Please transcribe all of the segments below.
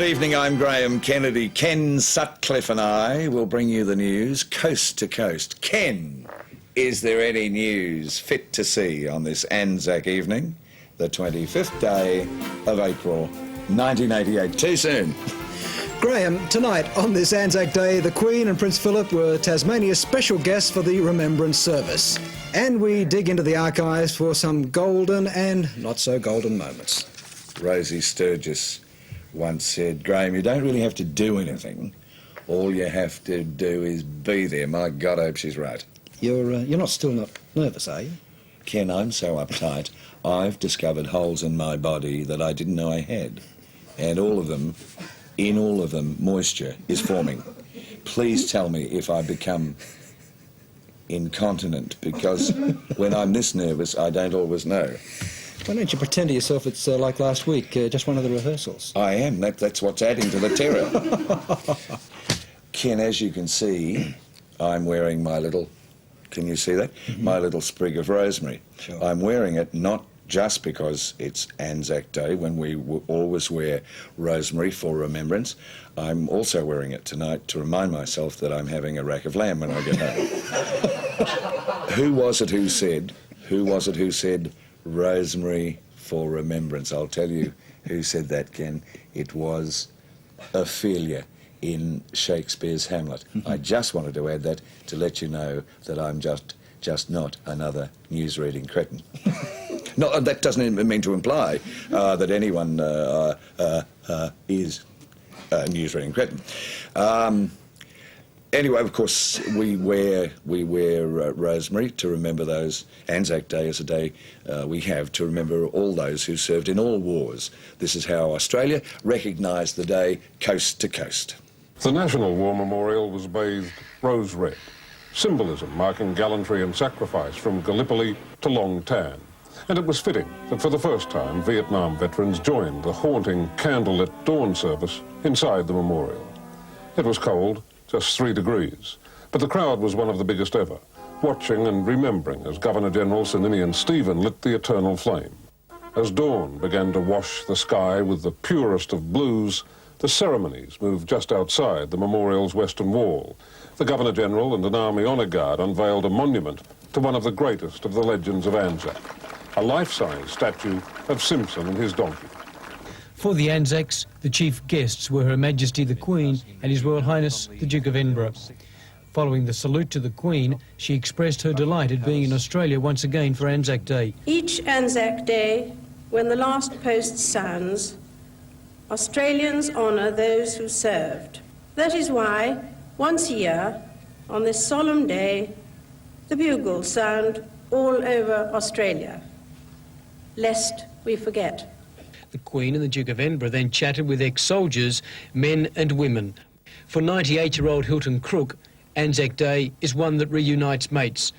Good evening, I'm Graham Kennedy. Ken Sutcliffe and I will bring you the news coast to coast. Ken, is there any news fit to see on this Anzac evening, the 25th day of April 1988? Too soon. Graham, tonight on this Anzac Day, the Queen and Prince Philip were Tasmania's special guests for the Remembrance Service. And we dig into the archives for some golden and not so golden moments. Rosie Sturgis once said, Graham, you don't really have to do anything. All you have to do is be there. My God, I hope she's right. You're not nervous, are you? Ken, I'm so uptight. I've discovered holes in my body that I didn't know I had. And in all of them, moisture is forming. Please tell me if I become incontinent, because when I'm this nervous, I don't always know. Why don't you pretend to yourself it's like last week, just one of the rehearsals? I am. That's what's adding to the terror. Ken, as you can see, I'm wearing my little, can you see that? Mm-hmm. My little sprig of rosemary. Sure. I'm wearing it not just because it's Anzac Day, when we always wear rosemary for remembrance. I'm also wearing it tonight to remind myself that I'm having a rack of lamb when I get home. Who was it who said rosemary for remembrance? I'll tell you who said that, Ken. It was Ophelia in Shakespeare's Hamlet. I just wanted to add that to let you know that I'm just not another news-reading cretin. No, that doesn't mean to imply that anyone is a news-reading cretin. Anyway, of course, we wear rosemary to remember those. Anzac Day is a day we have to remember all those who served in all wars. This is how Australia recognised the day coast to coast. The National War Memorial was bathed rose red, symbolism marking gallantry and sacrifice from Gallipoli to Long Tan. And it was fitting that for the first time Vietnam veterans joined the haunting candlelit dawn service inside the memorial. It was cold, just 3 degrees, but the crowd was one of the biggest ever, watching and remembering as Governor-General Sir Ninian Stephen lit the eternal flame. As dawn began to wash the sky with the purest of blues, the ceremonies moved just outside the memorial's western wall. The Governor-General and an Army Honour Guard unveiled a monument to one of the greatest of the legends of Anzac, a life-size statue of Simpson and his donkey. For the Anzacs, the chief guests were Her Majesty the Queen and His Royal Highness the Duke of Edinburgh. Following the salute to the Queen, she expressed her delight at being in Australia once again for Anzac Day. Each Anzac Day, when the last post sounds, Australians honour those who served. That is why, once a year, on this solemn day, the bugles sound all over Australia, lest we forget. The Queen and the Duke of Edinburgh then chatted with ex-soldiers, men and women. For 98-year-old Hilton Crook, Anzac Day is one that reunites mates.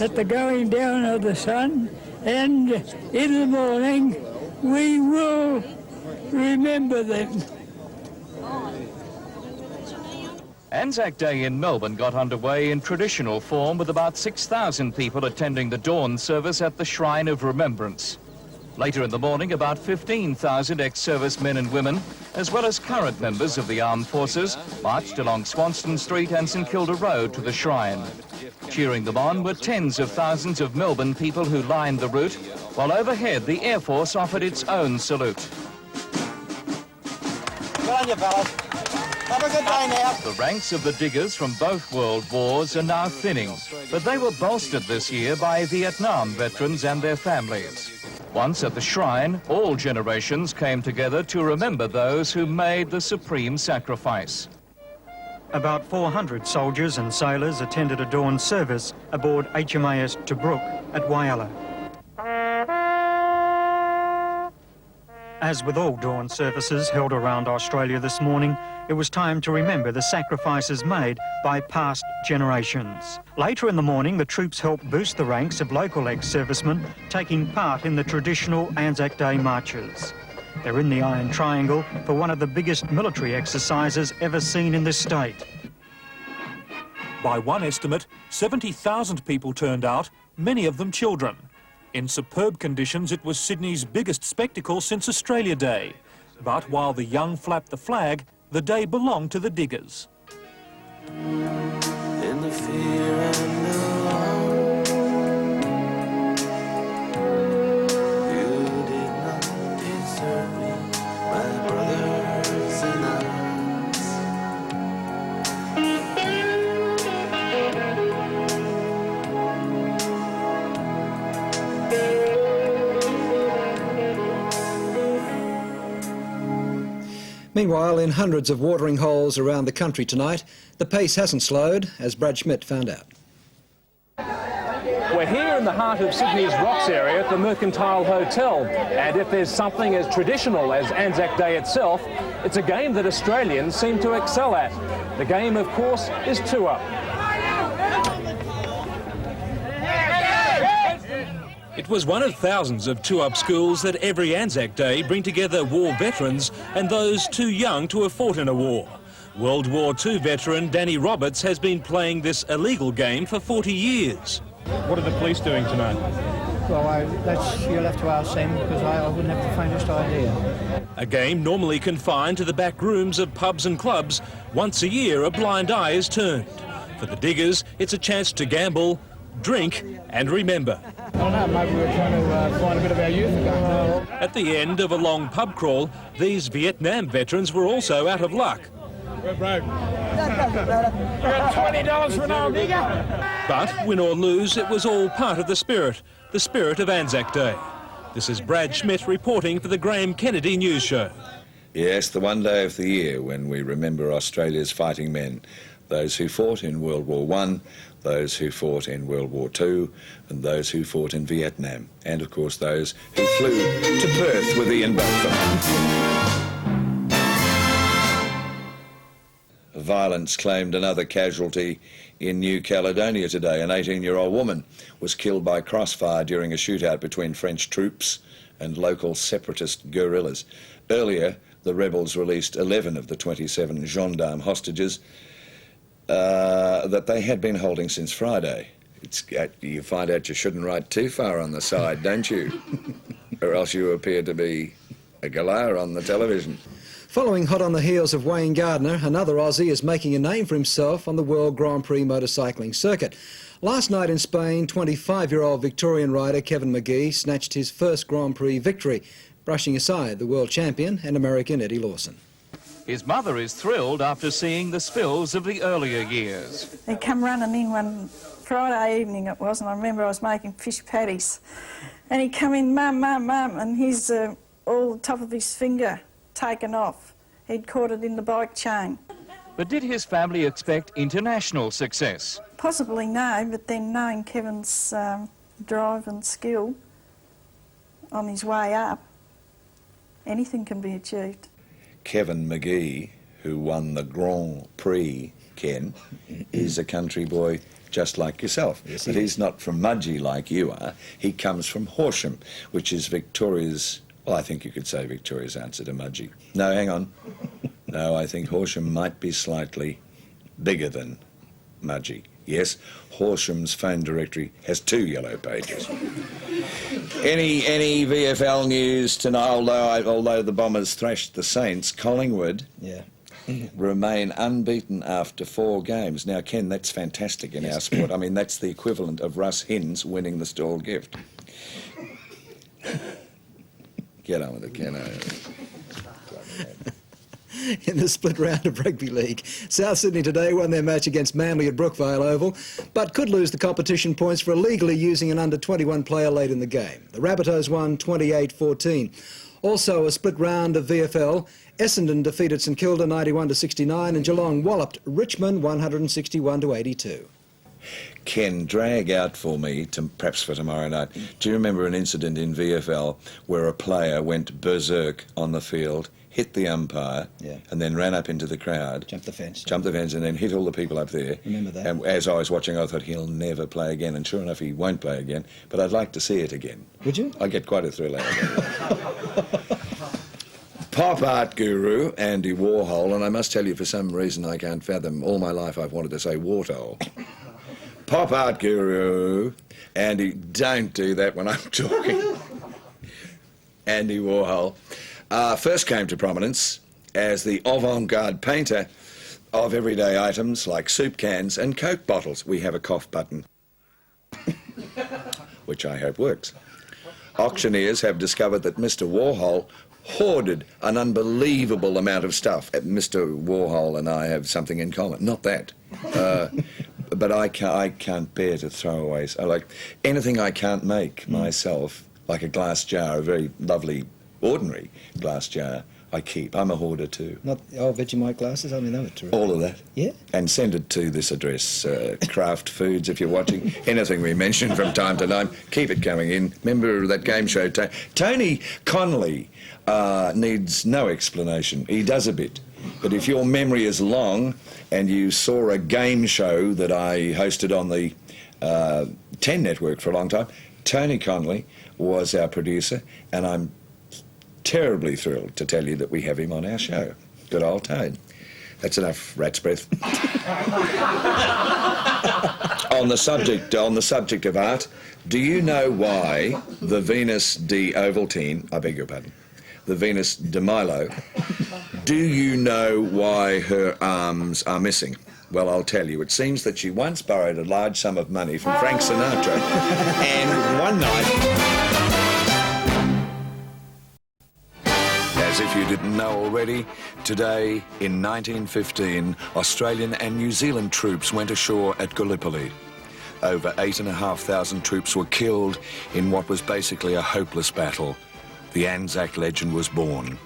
At the going down of the sun and in the morning, we will remember them. Anzac Day in Melbourne got underway in traditional form with about 6,000 people attending the dawn service at the Shrine of Remembrance. Later in the morning, about 15,000 ex-servicemen and women, as well as current members of the armed forces, marched along Swanston Street and St Kilda Road to the shrine. Cheering them on were tens of thousands of Melbourne people who lined the route, while overhead the Air Force offered its own salute. Good on you, fellas. Have a good day now. The ranks of the diggers from both world wars are now thinning, but they were bolstered this year by Vietnam veterans and their families. Once at the shrine, all generations came together to remember those who made the supreme sacrifice. About 400 soldiers and sailors attended a dawn service aboard HMAS Tobruk at Whyalla. As with all dawn services held around Australia this morning, it was time to remember the sacrifices made by past generations. Later in the morning, the troops helped boost the ranks of local ex-servicemen taking part in the traditional Anzac Day marches. They're in the Iron Triangle for one of the biggest military exercises ever seen in this state. By one estimate, 70,000 people turned out, many of them children. In superb conditions, it was Sydney's biggest spectacle since Australia Day. But while the young flapped the flag, the day belonged to the diggers. In the fear and alarm, you did not desert me, my brothers in arms. Meanwhile, in hundreds of watering holes around the country tonight, the pace hasn't slowed, as Brad Schmidt found out. We're here in the heart of Sydney's Rocks area at the Mercantile Hotel, and if there's something as traditional as Anzac Day itself, it's a game that Australians seem to excel at. The game, of course, is two-up. It was one of thousands of two-up schools that every Anzac Day bring together war veterans and those too young to have fought in a war. World War II veteran Danny Roberts has been playing this illegal game for 40 years. What are the police doing tonight? Well, you'll have to ask them, because I wouldn't have the faintest idea. A game normally confined to the back rooms of pubs and clubs. Once a year, a blind eye is turned. For the diggers, it's a chance to gamble, drink and remember. I don't know, maybe we're trying to find a bit of our youth again. At the end of a long pub crawl, these Vietnam veterans were also out of luck. We're broke. I got $20 for an old digger. But win or lose, it was all part of the spirit of Anzac Day. This is Brad Schmidt reporting for the Graham Kennedy News Show. Yes, the one day of the year when we remember Australia's fighting men, those who fought in World War I, those who fought in World War II, and those who fought in Vietnam, and of course those who flew to Perth with Ian Botham. Violence claimed another casualty in New Caledonia today. An 18-year-old woman was killed by crossfire during a shootout between French troops and local separatist guerrillas. Earlier, the rebels released 11 of the 27 gendarme hostages that they had been holding since Friday. You find out you shouldn't write too far on the side, don't you? Or else you appear to be a galah on the television. Following hot on the heels of Wayne Gardner, another Aussie is making a name for himself on the World Grand Prix motorcycling circuit. Last night in Spain, 25-year-old Victorian rider Kevin Magee snatched his first Grand Prix victory, brushing aside the world champion and American Eddie Lawson. His mother is thrilled after seeing the spills of the earlier years. He come running in one Friday evening it was, and I remember I was making fish patties. And he come in, Mum, Mum, Mum, and he's all the top of his finger taken off. He'd caught it in the bike chain. But did his family expect international success? Possibly no, but then knowing Kevin's drive and skill on his way up, anything can be achieved. Kevin Magee, who won the Grand Prix, Ken, is a country boy just like yourself. Yes, but he's not from Mudgee like you are. He comes from Horsham, which is Victoria's, well, I think you could say Victoria's answer to Mudgee. No, hang on. No, I think Horsham might be slightly bigger than Mudgee. Yes, Horsham's phone directory has 2 yellow pages. Any VFL news tonight? Although the Bombers thrashed the Saints, Collingwood remain unbeaten after 4 games. Now, Ken, that's fantastic in our sport. I mean, that's the equivalent of Russ Hinds winning the Stawell Gift. Get on with it, Ken. In the split round of Rugby League, South Sydney today won their match against Manly at Brookvale Oval, but could lose the competition points for illegally using an under-21 player late in the game. The Rabbitohs won 28-14. Also a split round of VFL, Essendon defeated St Kilda 91-69 and Geelong walloped Richmond 161-82. Ken, drag out for me, perhaps for tomorrow night. Do you remember an incident in VFL where a player went berserk on the field, hit the umpire, and then ran up into the crowd. Jumped the fence. Jumped the fence and then hit all the people up there. Remember that? And as I was watching, I thought, he'll never play again. And sure enough, he won't play again. But I'd like to see it again. Would you? I get quite a thrill out of it. Pop art guru Andy Warhol, and I must tell you, for some reason I can't fathom, all my life I've wanted to say Warthol. Pop art guru Andy, don't do that when I'm talking. Andy Warhol first came to prominence as the avant-garde painter of everyday items like soup cans and Coke bottles. We have a cough button, which I hope works. Auctioneers have discovered that Mr. Warhol hoarded an unbelievable amount of stuff. Mr. Warhol and I have something in common. Not that. But I can't bear to throw away. I like anything I can't make myself, like a glass jar, a very lovely, ordinary glass jar, I keep. I'm a hoarder too. Not old Vegemite glasses, I mean, they were terrific. All of that. Yeah. And send it to this address, Kraft Foods, if you're watching. Anything we mention from time to time, keep it coming in. Remember that game show, Tony Connolly needs no explanation. He does a bit. But if your memory is long and you saw a game show that I hosted on the 10 network for a long time, Tony Connolly was our producer, and I'm terribly thrilled to tell you that we have him on our show. Good old Tone. That's enough rat's breath. on the subject of art, do you know why the Venus de Ovaltine, I beg your pardon, the Venus de Milo, do you know why her arms are missing? Well, I'll tell you. It seems that she once borrowed a large sum of money from Frank Sinatra, and one night, as if you didn't know already, today in 1915, Australian and New Zealand troops went ashore at Gallipoli. Over 8,500 troops were killed in what was basically a hopeless battle. The Anzac legend was born.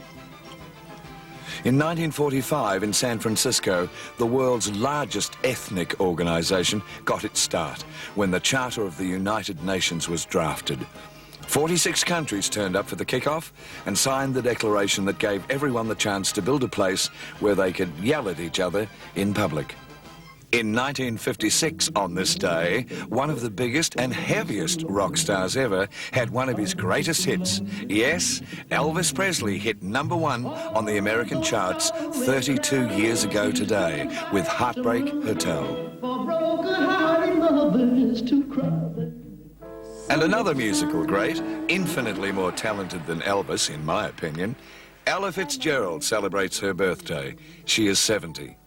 In 1945, in San Francisco, the world's largest ethnic organisation got its start when the Charter of the United Nations was drafted. 46 countries turned up for the kick-off and signed the declaration that gave everyone the chance to build a place where they could yell at each other in public. In 1956, on this day, one of the biggest and heaviest rock stars ever had one of his greatest hits. Yes, Elvis Presley hit #1 on the American charts 32 years ago today with Heartbreak Hotel. And another musical great, infinitely more talented than Elvis, in my opinion, Ella Fitzgerald celebrates her birthday. She is 70.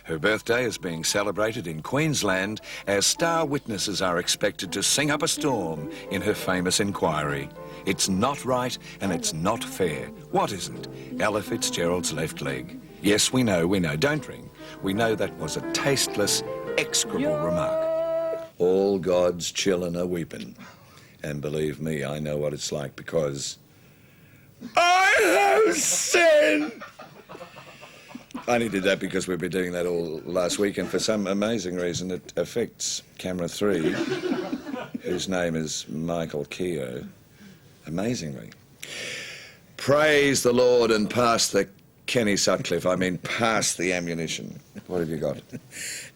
Her birthday is being celebrated in Queensland as star witnesses are expected to sing up a storm in her famous inquiry. It's not right and it's not fair. What isn't? Ella Fitzgerald's left leg. Yes, we know, don't ring. We know that was a tasteless, execrable remark. All God's children are weeping. And believe me, I know what it's like because I have sinned. I only did that because we've been doing that all last week, and for some amazing reason it affects Camera 3, whose name is Michael Keogh, amazingly. Praise the Lord and pass the Kenny Sutcliffe, pass the ammunition. What have you got?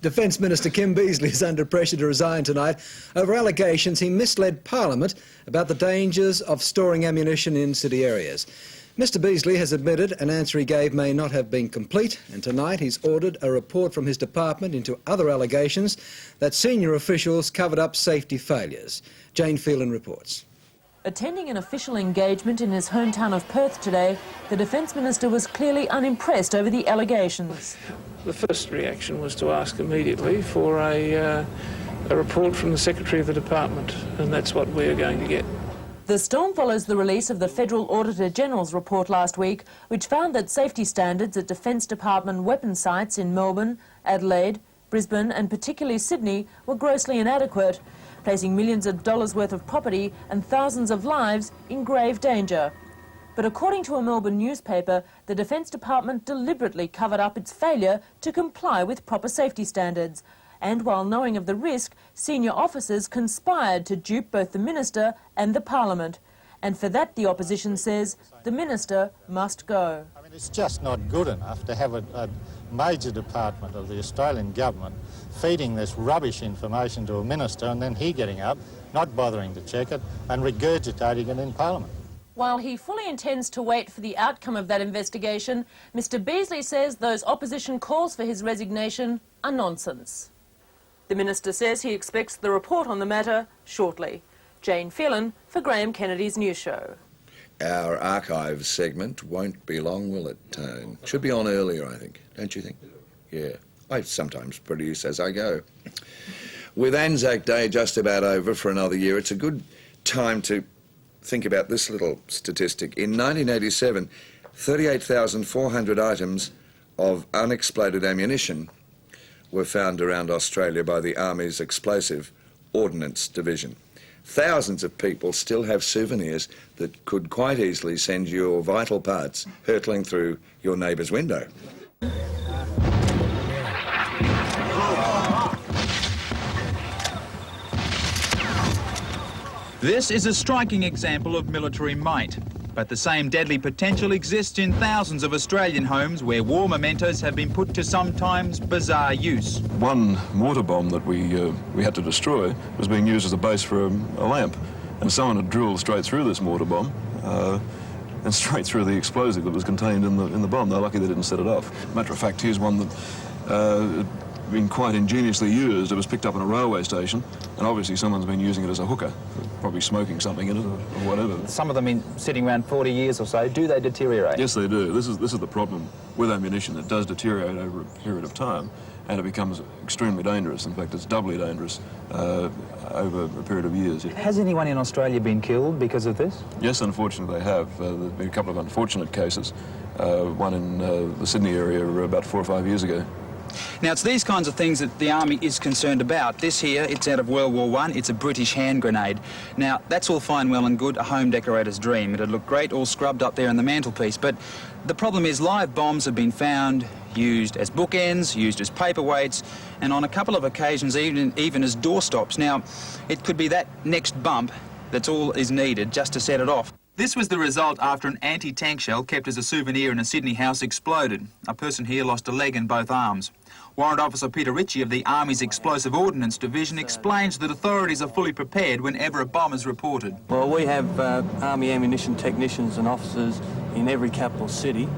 Defence Minister Kim Beazley is under pressure to resign tonight over allegations he misled Parliament about the dangers of storing ammunition in city areas. Mr Beazley has admitted an answer he gave may not have been complete, and tonight he's ordered a report from his department into other allegations that senior officials covered up safety failures. Jane Phelan reports. Attending an official engagement in his hometown of Perth today, the Defence Minister was clearly unimpressed over the allegations. The first reaction was to ask immediately for a report from the Secretary of the Department, and that's what we're going to get. The storm follows the release of the Federal Auditor General's report last week, which found that safety standards at Defence Department weapon sites in Melbourne, Adelaide, Brisbane and particularly Sydney were grossly inadequate, placing millions of dollars worth of property and thousands of lives in grave danger. But according to a Melbourne newspaper, the Defence Department deliberately covered up its failure to comply with proper safety standards. And while knowing of the risk, senior officers conspired to dupe both the Minister and the Parliament. And for that, the opposition says the Minister must go. It's just not good enough to have a major department of the Australian government feeding this rubbish information to a minister and then he getting up, not bothering to check it and regurgitating it in Parliament. While he fully intends to wait for the outcome of that investigation, Mr Beazley says those opposition calls for his resignation are nonsense. The Minister says he expects the report on the matter shortly. Jane Phelan for Graham Kennedy's News Show. our archives segment won't be long, will it, Tone? Should be on earlier, I think. Don't you think? Yeah. I sometimes produce as I go. With Anzac Day just about over for another year, it's a good time to think about this little statistic. In 1987, 38,400 items of unexploded ammunition were found around Australia by the Army's Explosive Ordnance Division. Thousands of people still have souvenirs that could quite easily send your vital parts hurtling through your neighbour's window. This is a striking example of military might, but the same deadly potential exists in thousands of Australian homes where war mementos have been put to sometimes bizarre use. One mortar bomb that we had to destroy was being used as a base for a lamp, and someone had drilled straight through this mortar bomb and straight through the explosive that was contained in the bomb. They're lucky they didn't set it off. Matter of fact, here's one that been quite ingeniously used. It was picked up in a railway station, and obviously someone's been using it as a hooker, probably smoking something in it or whatever. Some of them been sitting around 40 years or so. Do they deteriorate? Yes, they do. This is the problem with ammunition. It does deteriorate over a period of time, and it becomes extremely dangerous. In fact, it's doubly dangerous over a period of years. Has anyone in Australia been killed because of this? Yes, unfortunately they have. There's been a couple of unfortunate cases. One in the Sydney area about 4 or 5 years ago. Now, it's these kinds of things that the Army is concerned about. This here, it's out of World War I. It's a British hand grenade. Now, that's all fine, well and good, a home decorator's dream. It'd look great all scrubbed up there on the mantelpiece. But the problem is live bombs have been found used as bookends, used as paperweights, and on a couple of occasions even as doorstops. Now, it could be that next bump that's all is needed just to set it off. This was the result after an anti-tank shell kept as a souvenir in a Sydney house exploded. A person here lost a leg and both arms. Warrant Officer Peter Ritchie of the Army's Explosive Ordnance Division explains that authorities are fully prepared whenever a bomb is reported. Well, we have Army ammunition technicians and officers in every capital city,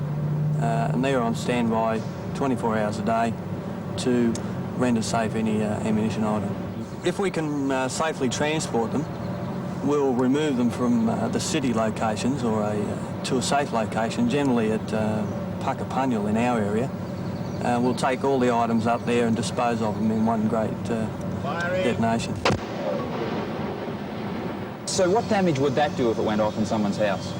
and they are on standby 24 hours a day to render safe any ammunition item. If we can safely transport them, we'll remove them from the city locations or to a safe location, generally at Puckapunyal in our area. We'll take all the items up there and dispose of them in one great detonation. So what damage would that do if it went off in someone's house?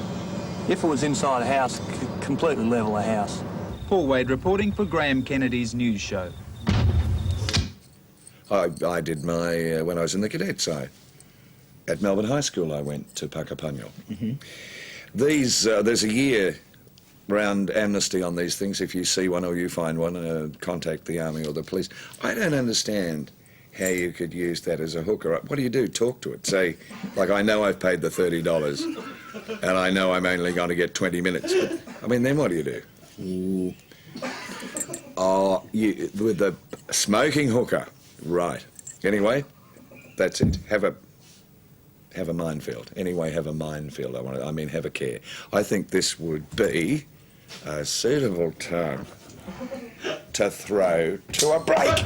If it was inside a house, completely level a house. Paul Wade reporting for Graham Kennedy's news show. I did my, when I was in the cadets, at Melbourne High School I went to Puckapunyal. Mm-hmm. There's a year round amnesty on these things. If you see one or you find one, contact the Army or the police. I don't understand how you could use that as a hooker. What do? Talk to it. Say, like, I know I've paid the $30 and I know I'm only going to get 20 minutes. But, I mean, then what do? Oh, with the smoking hooker. Right. Anyway, that's it. Have a minefield. Anyway, have a minefield. I mean, have a care. I think this would be a suitable time to throw to a break.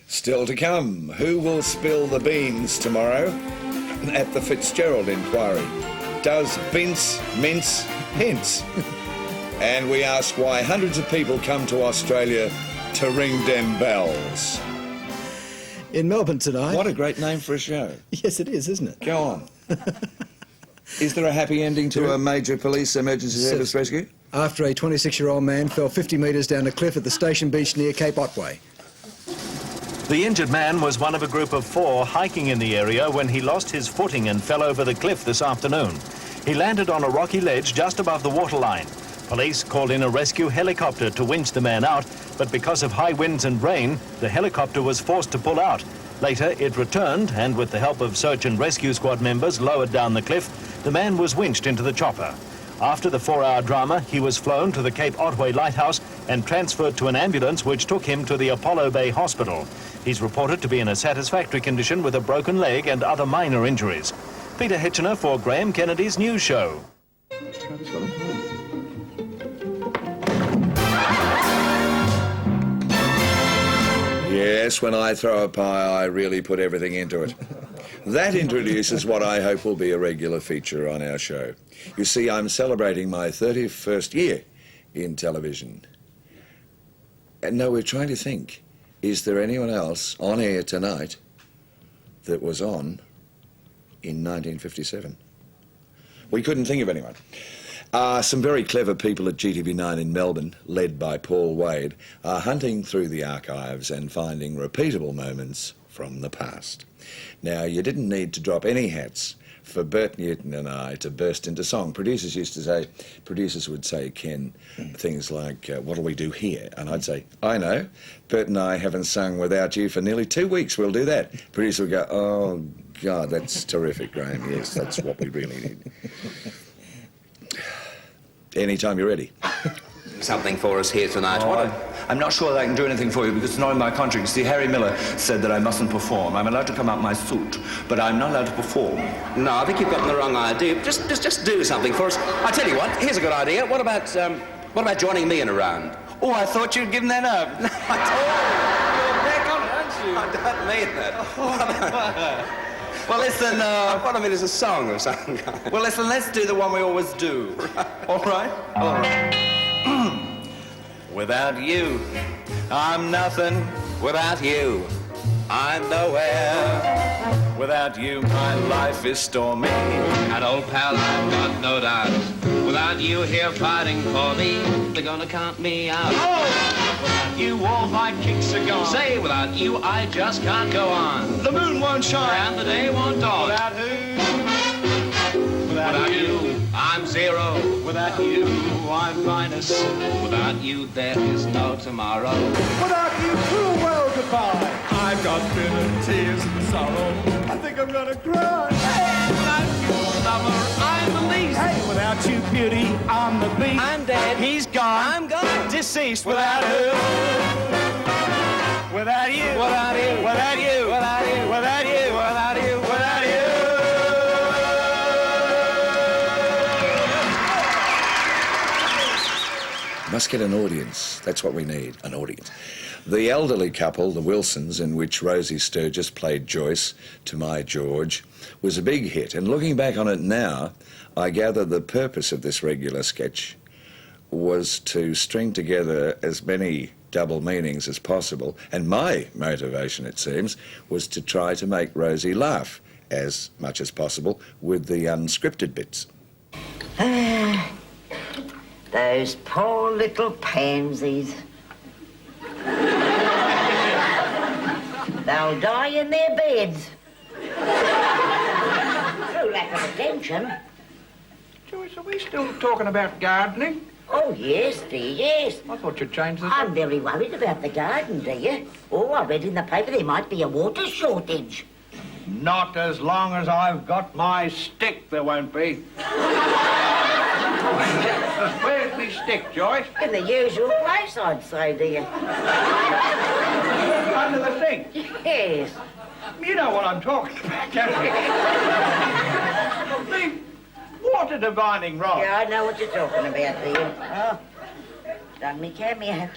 Still to come, who will spill the beans tomorrow at the Fitzgerald inquiry? Does Vince mince hints? And we ask why hundreds of people come to Australia to ring them bells. In Melbourne tonight... What a great name for a show. Yes, it is, isn't it? Go on. Is there a happy ending to a major police emergency service rescue? After a 26-year-old man fell 50 metres down a cliff at the station beach near Cape Otway. The injured man was one of a group of 4 hiking in the area when he lost his footing and fell over the cliff this afternoon. He landed on a rocky ledge just above the waterline. Police called in a rescue helicopter to winch the man out, but because of high winds and rain, the helicopter was forced to pull out. Later, it returned, and with the help of search and rescue squad members lowered down the cliff, the man was winched into the chopper. After the 4-hour drama, he was flown to the Cape Otway Lighthouse and transferred to an ambulance which took him to the Apollo Bay Hospital. He's reported to be in a satisfactory condition with a broken leg and other minor injuries. Peter Hitchener for Graham Kennedy's news show. Yes, when I throw a pie, I really put everything into it. That introduces what I hope will be a regular feature on our show. You see, I'm celebrating my 31st year in television. And no, we're trying to think, is there anyone else on air tonight that was on in 1957? We couldn't think of anyone. Some very clever people at GTV9 in Melbourne, led by Paul Wade, are hunting through the archives and finding repeatable moments from the past. Now, you didn't need to drop any hats for Bert Newton and I to burst into song. Producers would say, Ken, things like, what'll we do here? And I'd say, I know, Bert and I haven't sung without you for nearly 2 weeks, we'll do that. Producer would go, oh, God, that's terrific, Graham. Yes, that's what we really need. Anytime you're ready. Something for us here tonight. I'm not sure that I can do anything for you because it's not in my contract. You see, Harry Miller said that I mustn't perform. I'm allowed to come out in my suit, but I'm not allowed to perform. No, I think you've gotten the wrong idea. Just do something for us. I'll tell you what, here's a good idea. What about joining me in a round? Oh, I thought you'd given that up. No, you're back on it, aren't you? I don't mean that. Well, listen, what I mean is a song of some kind. Well, listen, let's do the one we always do. All right? All right. Without you, I'm nothing. Without you, I'm nowhere. Without you, my life is stormy. And old pal, I've got no doubt. Without you here fighting for me, they're gonna count me out. Oh! Without you, all my kicks are gone. Say, without you, I just can't go on. The moon won't shine. And the day won't dawn. Without who? Without you, I'm zero. Without you, I'm minus. Without you, there is no tomorrow. Without you, too well goodbye. I've got bitter tears and sorrow. I think I'm gonna cry. Hey, without you, summer, I'm the least. Hey, without you, beauty, I'm the beast. I'm dead. He's gone. I'm gone. Deceased. Without who? Without you. Without you. Without you. Without you. Without you. Without you. Without you. Must get an audience. That's what we need, an audience. The elderly couple, the Wilsons, in which Rosie Sturgis played Joyce to my George, was a big hit. And looking back on it now, I gather the purpose of this regular sketch was to string together as many double meanings as possible. And my motivation, it seems, was to try to make Rosie laugh as much as possible with the unscripted bits. Those poor little pansies. They'll die in their beds. Through lack of attention. Joyce, are we still talking about gardening? Oh, yes, dear, yes. I thought you'd changed the... I'm very worried about the garden, dear. Oh, I read in the paper there might be a water shortage. Not as long as I've got my stick, there won't be. Where's me stick, Joyce? In the usual place, I'd say, dear. Under the sink? Yes. You know what I'm talking about, don't you? The water divining rod. Yeah, I know what you're talking about, dear. Oh, done me cameo.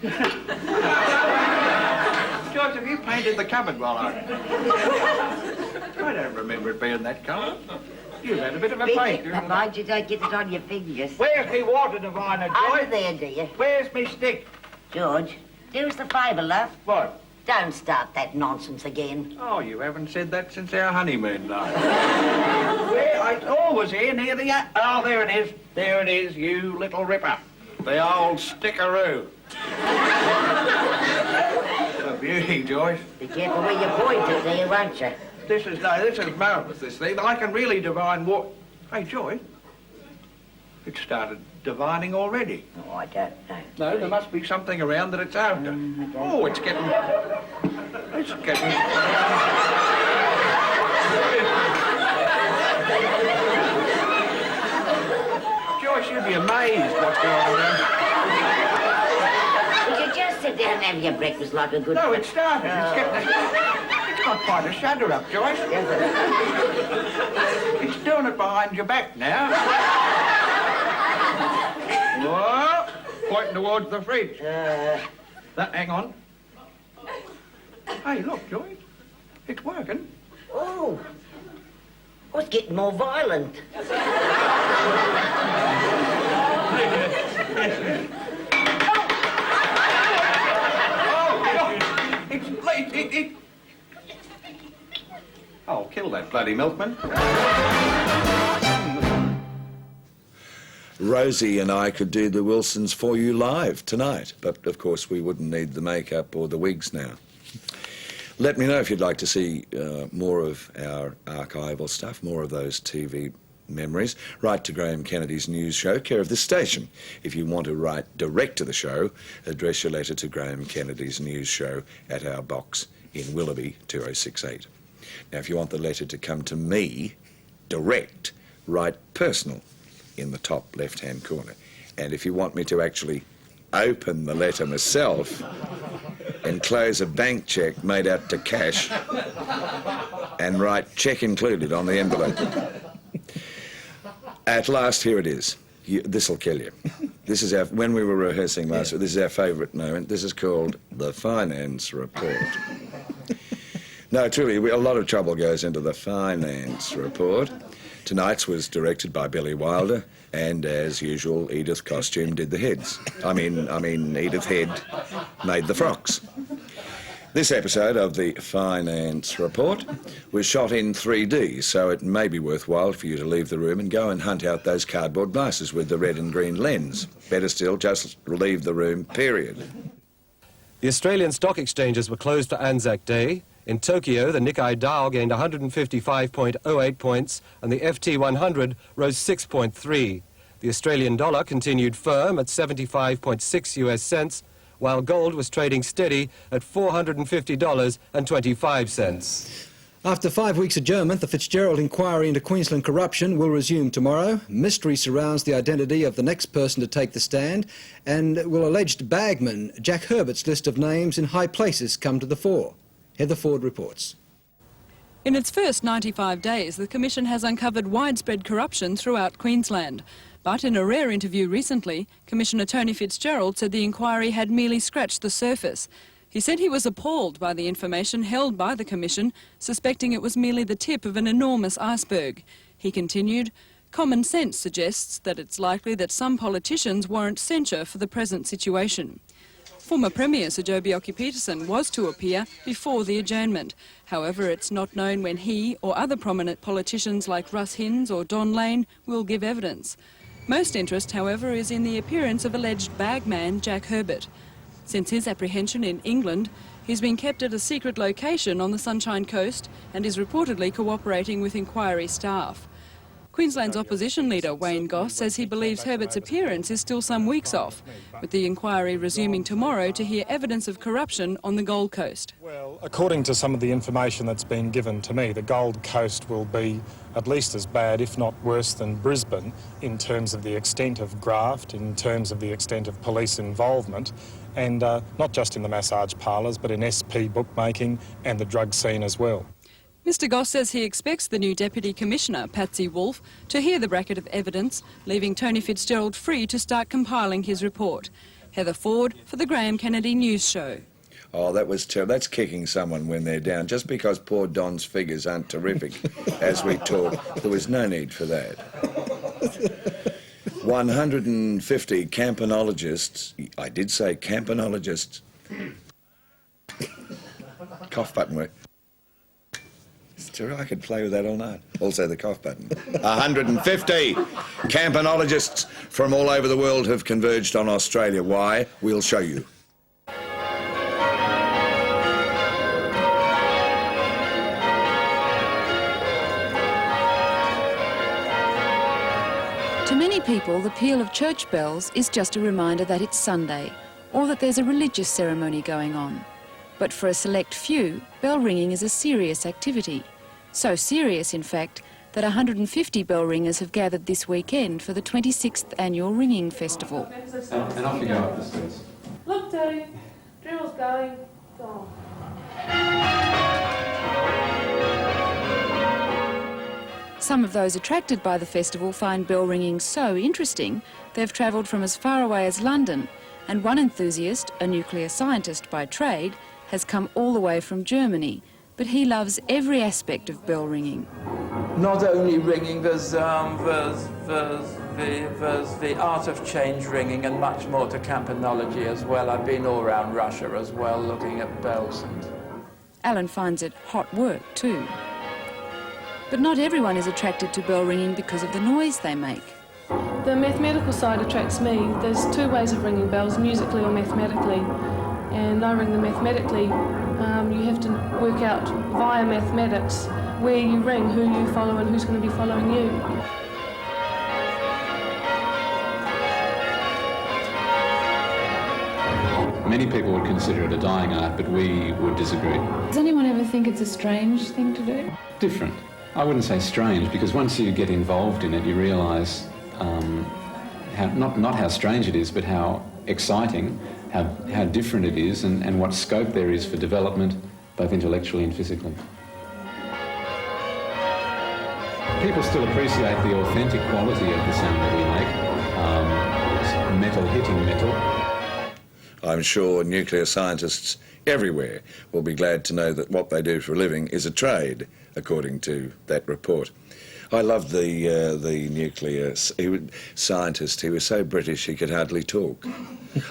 Joyce, have you painted the cupboard while I don't remember it being that colour. You've had a bit of a paint. Mind you don't get it on your fingers. Where's me water diviner, Joyce? Under there, dear. Where's me stick? George, do us the favour, love. What? Don't start that nonsense again. Oh, you haven't said that since our honeymoon night. Well, it's always here near the... Oh, there it is. There it is, you little ripper. The old stickaroo. A beauty, Joyce. Be careful where you point it, dear, won't you? This is marvellous, this thing. I can really divine what... Hey, Joyce. It started divining already. Oh, I don't know. No, there must be something around that it's after. Oh, it's getting... It's getting... Joyce, you'd be amazed what's going on there. Would you just sit down and have your breakfast like a good... No, it started. It's getting... It's got quite a shudder up, Joyce. It's doing it behind your back now. Whoa! Pointing towards the fridge. Hang on. Hey, look, Joy. It's working. Oh. Oh, it's getting more violent. It's late. Oh, kill that bloody milkman. Rosie and I could do the Wilsons for you live tonight, but of course we wouldn't need the makeup or the wigs now. Let me know if you'd like to see more of our archival stuff, more of those TV memories. Write to Graham Kennedy's news show, care of this station. If you want to write direct to the show, address your letter to Graham Kennedy's news show at our box in Willoughby 2068. Now, if you want the letter to come to me direct, write personal in the top left-hand corner. And if you want me to actually open the letter myself, enclose a bank cheque made out to cash and write cheque included on the envelope. At last, here it is. This'll kill you. This is when we were rehearsing last week, this is our favourite moment. This is called the finance report. No, truly, a lot of trouble goes into the finance report. Tonight's was directed by Billy Wilder, and as usual, Edith Costume did the heads. I mean, Edith Head made the frocks. This episode of the Finance Report was shot in 3D, so it may be worthwhile for you to leave the room and go and hunt out those cardboard glasses with the red and green lens. Better still, just leave the room, period. The Australian stock exchanges were closed for Anzac Day. In Tokyo, the Nikkei Dow gained 155.08 points and the FT 100 rose 6.3. The Australian dollar continued firm at 75.6 US cents, while gold was trading steady at $450.25. After 5 weeks adjournment, the Fitzgerald inquiry into Queensland corruption will resume tomorrow. Mystery surrounds the identity of the next person to take the stand, and will alleged bagman Jack Herbert's list of names in high places come to the fore. Heather Ford reports. In its first 95 days, the Commission has uncovered widespread corruption throughout Queensland. But in a rare interview recently, Commissioner Tony Fitzgerald said the inquiry had merely scratched the surface. He said he was appalled by the information held by the Commission, suspecting it was merely the tip of an enormous iceberg. He continued, "Common sense suggests that it's likely that some politicians warrant censure for the present situation." Former Premier Sir Joh Bjelke-Petersen was to appear before the adjournment. However, it's not known when he or other prominent politicians like Russ Hinds or Don Lane will give evidence. Most interest, however, is in the appearance of alleged bagman Jack Herbert. Since his apprehension in England, he's been kept at a secret location on the Sunshine Coast and is reportedly cooperating with inquiry staff. Queensland's opposition leader Wayne Goss says he believes Herbert's appearance is still some weeks off, with the inquiry resuming tomorrow to hear evidence of corruption on the Gold Coast. Well, according to some of the information that's been given to me, the Gold Coast will be at least as bad, if not worse, than Brisbane in terms of the extent of graft, in terms of the extent of police involvement, and not just in the massage parlours, but in SP bookmaking and the drug scene as well. Mr Goss says he expects the new Deputy Commissioner, Patsy Wolfe, to hear the bracket of evidence, leaving Tony Fitzgerald free to start compiling his report. Heather Ford for the Graham Kennedy News Show. Oh, that's kicking someone when they're down. Just because poor Don's figures aren't terrific as we talk, there was no need for that. 150 campanologists, I did say campanologists. Cough button work. I could play with that all night. Also the cough button. 150 campanologists from all over the world have converged on Australia. Why? We'll show you. To many people, the peal of church bells is just a reminder that it's Sunday, or that there's a religious ceremony going on. But for a select few, bell ringing is a serious activity. So serious, in fact, that 150 bell ringers have gathered this weekend for the 26th Annual Ringing Festival. And off you go up the stairs. Look, Daddy, drill's going. Go on. Some of those attracted by the festival find bell ringing so interesting, they've travelled from as far away as London, and one enthusiast, a nuclear scientist by trade, has come all the way from Germany, but he loves every aspect of bell ringing. Not only ringing, there's the art of change ringing and much more to campanology as well. I've been all around Russia as well looking at bells. Alan finds it hot work too. But not everyone is attracted to bell ringing because of the noise they make. The mathematical side attracts me. There's two ways of ringing bells, musically or mathematically. And I ring them mathematically. You have to work out via mathematics where you ring, who you follow and who's going to be following you. Many people would consider it a dying art, but we would disagree. Does anyone ever think it's a strange thing to do? Different. I wouldn't say strange, because once you get involved in it, you realise not how strange it is, but how exciting, how different it is, and what scope there is for development, both intellectually and physically. People still appreciate the authentic quality of the sound that we make, metal hitting metal. I'm sure nuclear scientists everywhere will be glad to know that what they do for a living is a trade, according to that report. I loved the nuclear scientist. He was so British he could hardly talk.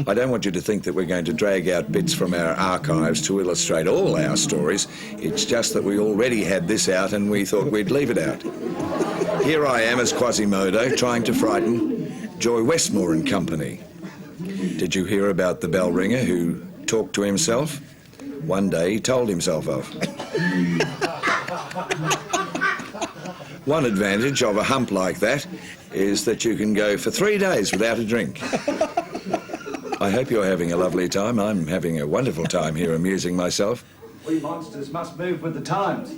I don't want you to think that we're going to drag out bits from our archives to illustrate all our stories. It's just that we already had this out and we thought we'd leave it out. Here I am as Quasimodo trying to frighten Joy Westmore and company. Did you hear about the bell ringer who talked to himself? One day he told himself off. One advantage of a hump like that is that you can go for 3 days without a drink. I hope you're having a lovely time. I'm having a wonderful time here amusing myself. We monsters must move with the times.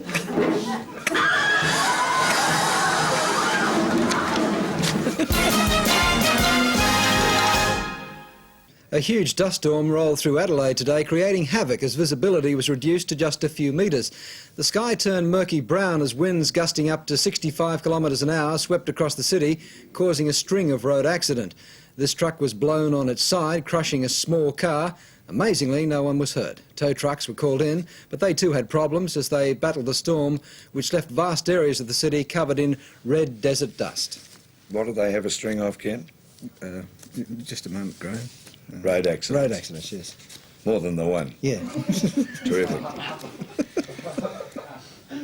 A huge dust storm rolled through Adelaide today, creating havoc as visibility was reduced to just a few metres. The sky turned murky brown as winds gusting up to 65 kilometres an hour swept across the city, causing a string of road accidents. This truck was blown on its side, crushing a small car. Amazingly, no one was hurt. Tow trucks were called in, but they too had problems as they battled the storm, which left vast areas of the city covered in red desert dust. What do they have a string of, Ken? Just a moment, Graham. Road accidents. Road accidents, yes. More than the one. Yeah. Terrific.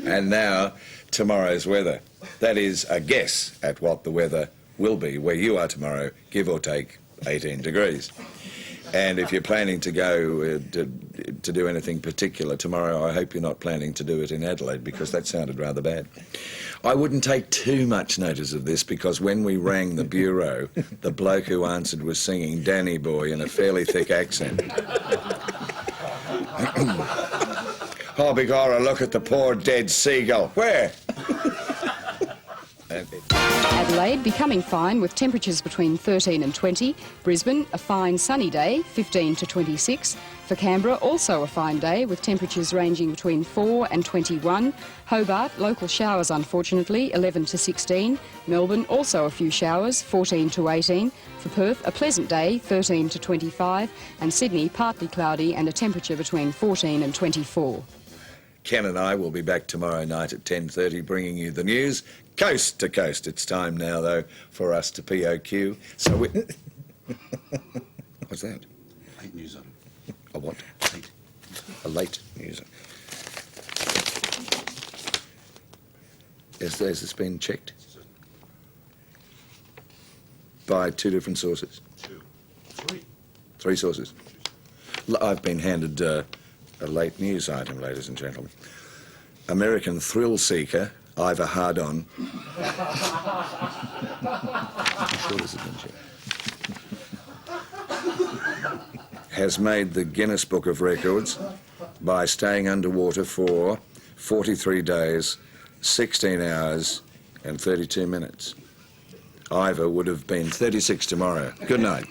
And now, tomorrow's weather. That is a guess at what the weather will be where you are tomorrow, give or take 18 degrees. And if you're planning to go to do anything particular tomorrow, I hope you're not planning to do it in Adelaide, because that sounded rather bad. I wouldn't take too much notice of this, because when we rang the bureau, the bloke who answered was singing Danny Boy in a fairly thick accent. Oh, begorra, look at the poor dead seagull. Where? Adelaide becoming fine with temperatures between 13 and 20. Brisbane, a fine sunny day, 15 to 26. For Canberra, also a fine day with temperatures ranging between 4 and 21. Hobart, local showers unfortunately, 11 to 16. Melbourne, also a few showers, 14 to 18. For Perth, a pleasant day, 13 to 25. And Sydney, partly cloudy and a temperature between 14 and 24. Ken and I will be back tomorrow night at 10:30 bringing you the news coast to coast. It's time now, though, for us to POQ. So we... What's that? Late news on. A what? Late. A late news. Has this been checked? By 2 different sources? 2. 3. 3 sources. I've been handed a late news item, ladies and gentlemen. American thrill seeker Ivor Hardon. I'm sure this has been checked. Has made the Guinness Book of Records by staying underwater for 43 days, 16 hours and 32 minutes. Ivor would have been 36 tomorrow. Good night.